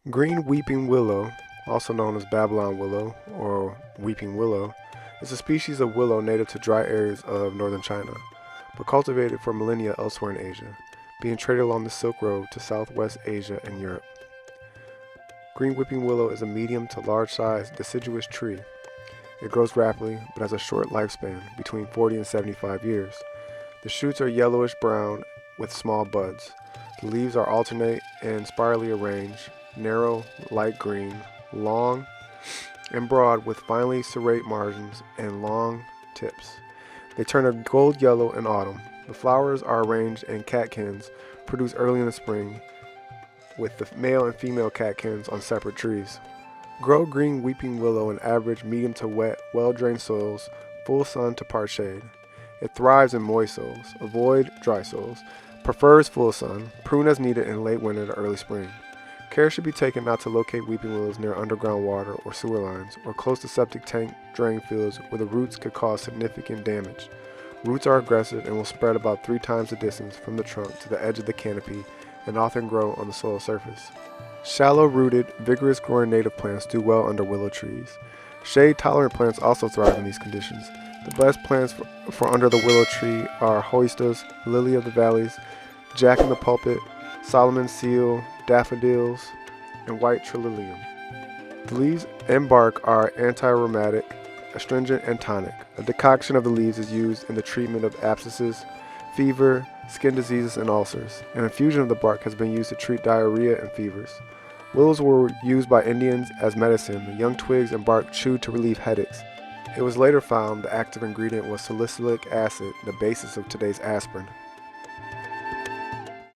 Green weeping willow, also known as Babylon willow or weeping willow, is a species of willow native to dry areas of northern China, but cultivated for millennia elsewhere in Asia, being traded along the Silk Road to Southwest Asia and Europe. Green weeping willow is a medium to large-sized deciduous tree. It grows rapidly, but has a short lifespan, between 40 and 75 years. The shoots are yellowish-brown with small buds. The leaves are alternate and spirally arranged, narrow, light green, long and broad with finely serrate margins and long tips. They turn a gold yellow in autumn. The flowers are arranged in catkins, produced early in the spring, with the male and female catkins on separate trees. Grow green weeping willow in average medium to wet, well-drained soils, full sun to part shade. It thrives in moist soils. Avoid dry soils. Prefers full sun. Prune as needed in late winter to early spring. Care should be taken not to locate weeping willows near underground water or sewer lines, or close to septic tank drain fields where the roots could cause significant damage. Roots are aggressive and will spread about 3 times the distance from the trunk to the edge of the canopy and often grow on the soil surface. Shallow-rooted, vigorous-growing native plants do well under willow trees. Shade-tolerant plants also thrive in these conditions. The best plants for under the willow tree are hostas, lily of the valleys, jack in the pulpit, Solomon seal, daffodils, and white trillium. The leaves and bark are anti-rheumatic, astringent, and tonic. A decoction of the leaves is used in the treatment of abscesses, fever, skin diseases, and ulcers. An infusion of the bark has been used to treat diarrhea and fevers. Willows were used by Indians as medicine, the young twigs and bark chewed to relieve headaches. It was later found the active ingredient was salicylic acid, the basis of today's aspirin.